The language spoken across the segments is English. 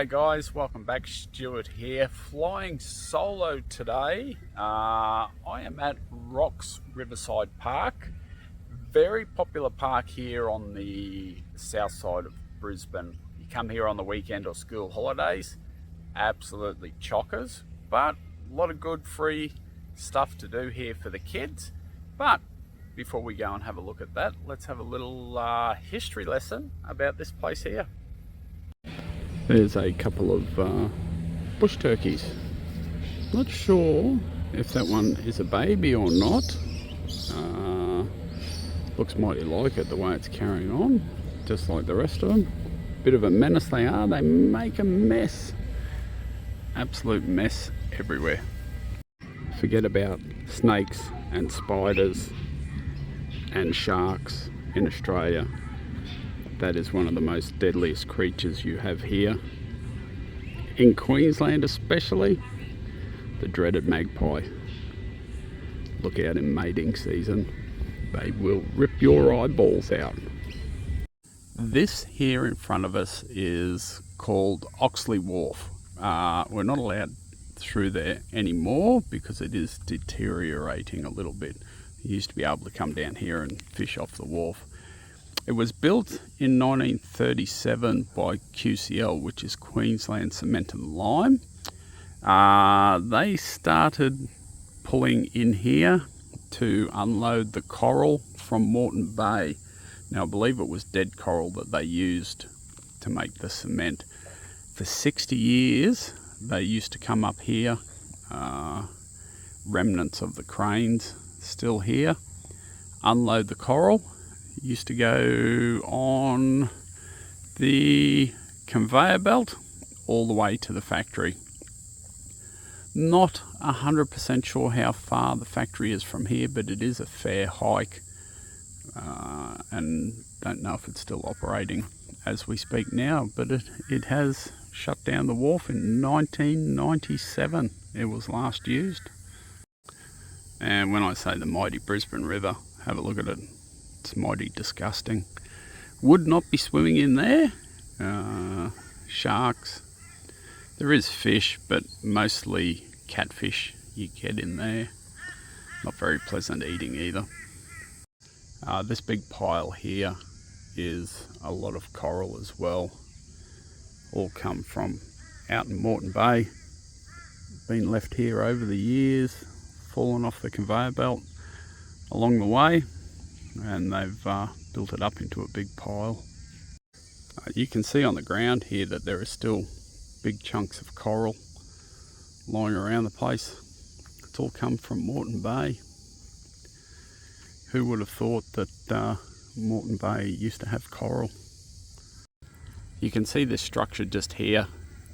G'day guys, welcome back. Stuart here, flying solo today. I am at Riverside Park, very popular park here on the south side of Brisbane. You come here on the weekend or school holidays, absolutely chockers, but a lot of good free stuff to do here for the kids. But before we go and have a look at that, let's have a little history lesson about this place here. There's a couple of bush turkeys. Not sure if that one is a baby or not. Looks mighty like it the way it's carrying on, just like the rest of them. Bit of a menace they are. They make a mess. Absolute mess everywhere. Forget about snakes and spiders and sharks in Australia. That is one of the most deadliest creatures you have here. In Queensland especially, the dreaded magpie. Look out in mating season. They will rip your eyeballs out. This here in front of us is called Oxley Wharf. We're not allowed through there anymore because it is deteriorating a little bit. You used to be able to come down here and fish off the wharf. It was built in 1937 by QCL, which is Queensland Cement and Lime. They started pulling in here to unload the coral from Moreton Bay. Now I believe it was dead coral that they used to make the cement. For 60 years they used to come up here, remnants of the cranes still here, unload the coral. Used to go on the conveyor belt all the way to the factory. Not 100% sure how far the factory is from here, but it is a fair hike, and don't know if it's still operating as we speak now, but it has shut down the wharf in 1997. It was last used. And when I say the mighty Brisbane River, have a look at it. It's mighty disgusting. Would not be swimming in there. Sharks. There is fish, but mostly catfish you get in there. Not very pleasant eating either. This big pile here is a lot of coral as well. All come from out in Moreton Bay. Been left here over the years, fallen off the conveyor belt along the way, and they've built it up into a big pile. You can see on the ground here that there are still big chunks of coral lying around the place. It's all come from Moreton Bay. Who would have thought that Moreton Bay used to have coral? You can see this structure just here.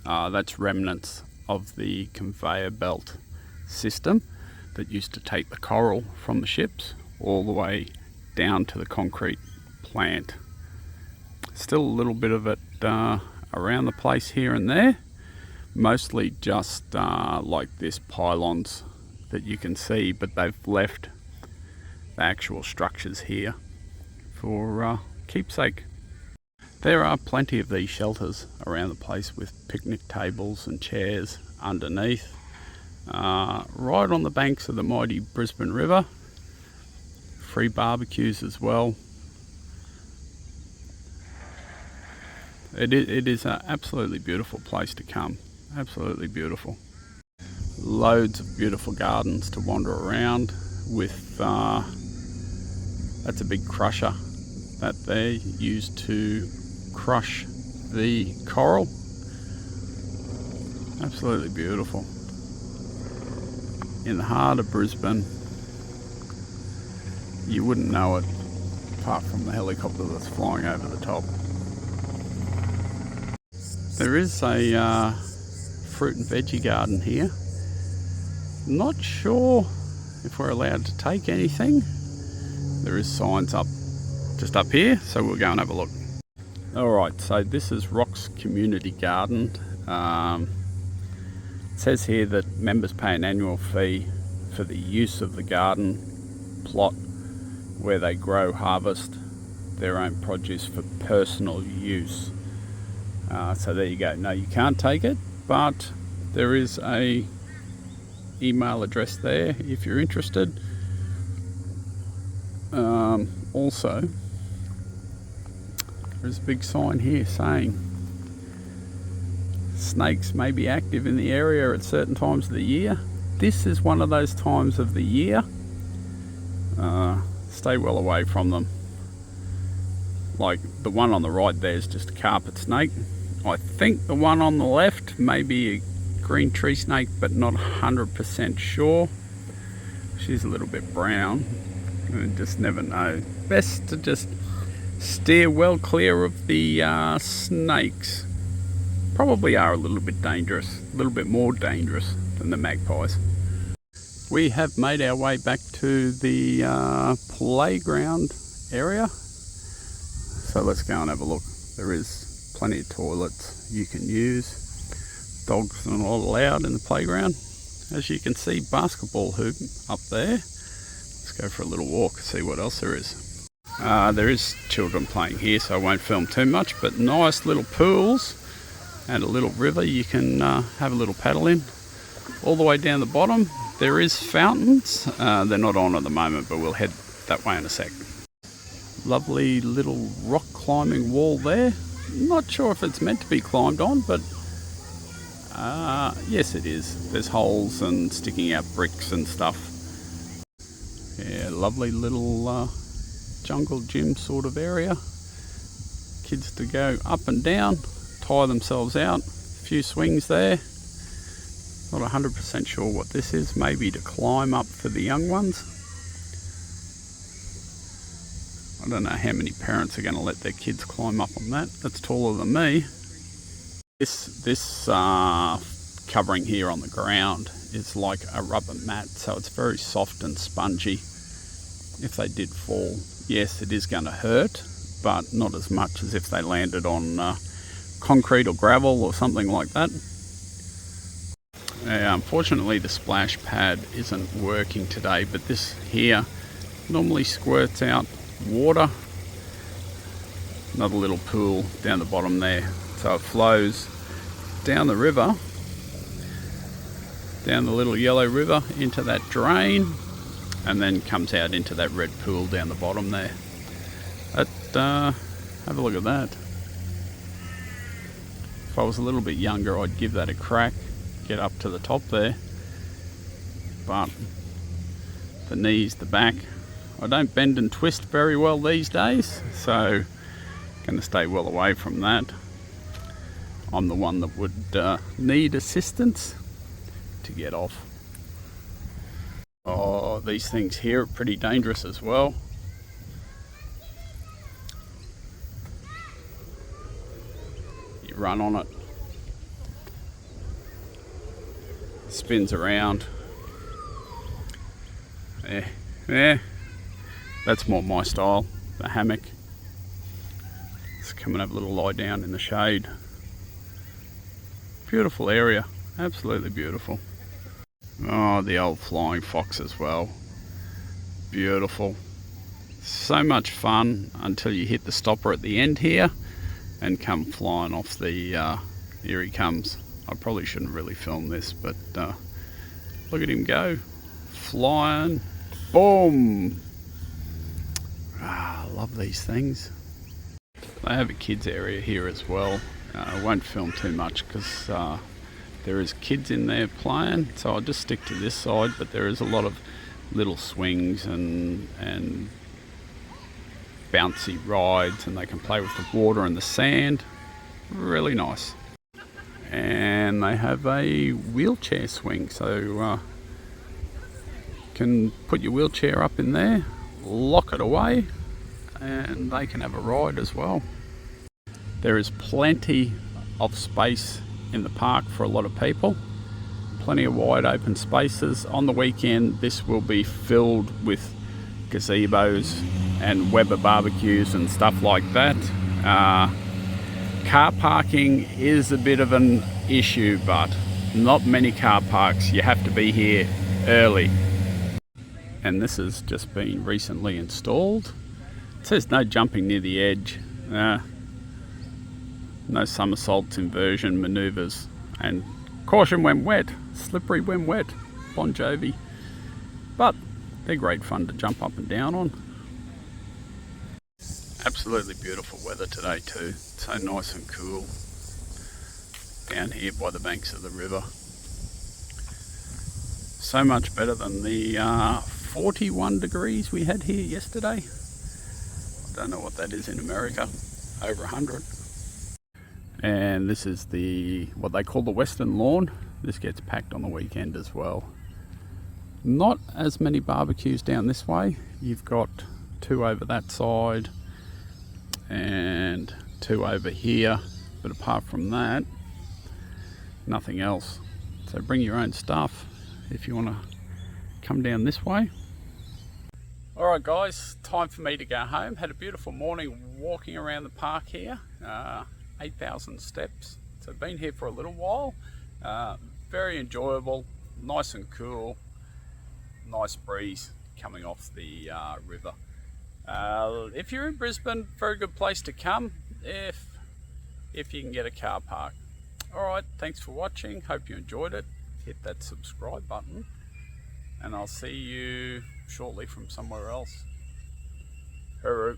That's remnants of the conveyor belt system that used to take the coral from the ships all the way down to the concrete plant. Still a little bit of it around the place here and there, mostly just like this pylons that you can see, but they've left the actual structures here for keepsake. There are plenty of these shelters around the place with picnic tables and chairs underneath, right on the banks of the mighty Brisbane River. Free barbecues as well. It is an absolutely beautiful place to come. Absolutely beautiful. Loads of beautiful gardens to wander around with. That's a big crusher that they used to crush the coral. Absolutely beautiful. In the heart of Brisbane. You wouldn't know it apart from the helicopter that's flying over the top. There is a fruit and veggie garden here. Not sure if we're allowed to take anything. There is signs up just up here, so we'll go and have a look. Alright, so this is Rock's Community Garden. It says here that members pay an annual fee for the use of the garden plot where they grow, harvest their own produce for personal use. So there you go. No, you can't take it, but there is a email address there if you're interested. Also, there's a big sign here saying snakes may be active in the area at certain times of the year. This is one of those times of the year. Stay well away from them. Like the one on the right there is just a carpet snake. I think the one on the left may be a green tree snake, but not 100% sure. She's a little bit brown. You just never know. Best to just steer well clear of the snakes. Probably are a little bit dangerous, a little bit more dangerous than the magpies. We have made our way back to the playground area. So let's go and have a look. There is plenty of toilets you can use. Dogs are not allowed in the playground. As you can see, basketball hoop up there. Let's go for a little walk and see what else there is. There is children playing here, so I won't film too much, but nice little pools and a little river you can have a little paddle in. All the way down the bottom there is fountains. They're not on at the moment, but we'll head that way in a sec. Lovely little rock climbing wall there. Not sure if it's meant to be climbed on, but yes it is. There's holes and sticking out bricks and stuff. Yeah, lovely little jungle gym sort of area. Kids to go up and down, tire themselves out. A few swings there. Not 100% sure what this is. Maybe to climb up for the young ones. I don't know how many parents are going to let their kids climb up on that. That's taller than me. This covering here on the ground is like a rubber mat, so it's very soft and spongy. If they did fall, yes, it is going to hurt, but not as much as if they landed on concrete or gravel or something like that. Unfortunately, the splash pad isn't working today, but this here normally squirts out water. Another little pool down the bottom there, so it flows down the river, down the little yellow river into that drain, and then comes out into that red pool down the bottom there. Have a look at that. If I was a little bit younger, I'd give that a crack, get up to the top there, but the knees, the back, I don't bend and twist very well these days, so going to stay well away from that. I'm the one that would need assistance to get off. Oh, these things here are pretty dangerous as well. You run on it, it spins around. Yeah. That's more my style, the hammock. Let's come and have a little lie down in the shade. Beautiful area, absolutely beautiful. Oh, the old flying fox as well. Beautiful. So much fun until you hit the stopper at the end here and come flying off the, here he comes. I probably shouldn't really film this, but look at him go. Flying, boom. I love these things. They have a kids area here as well. I won't film too much because there is kids in there playing, so I'll just stick to this side, but there is a lot of little swings and bouncy rides, and they can play with the water and the sand. Really nice. And they have a wheelchair swing, so you can put your wheelchair up in there, lock it away, and they can have a ride as well. There is plenty of space in the park for a lot of people. Plenty of wide open spaces. On the weekend this will be filled with gazebos and Weber barbecues and stuff like that. Car parking is a bit of an issue, but not many car parks. You have to be here early. And this has just been recently installed. It says no jumping near the edge. No somersaults, inversion maneuvers, and caution when wet, slippery when wet, Bon Jovi. But they're great fun to jump up and down on. Absolutely beautiful weather today too. So nice and cool down here by the banks of the river. So much better than the 41 degrees we had here yesterday. I don't know what that is in America. Over 100. And this is what they call the Western Lawn. This gets packed on the weekend as well. Not as many barbecues down this way. You've got 2 over that side and 2 over here, but apart from that, nothing else. So bring your own stuff if you want to come down this way. Alright guys, time for me to go home. Had a beautiful morning walking around the park here. 8,000 steps. So been here for a little while. Very enjoyable, nice and cool, nice breeze coming off the river. If you're in Brisbane, very good place to come if you can get a car park. Alright, thanks for watching, hope you enjoyed it. Hit that subscribe button and I'll see you shortly from somewhere else. Hooroo.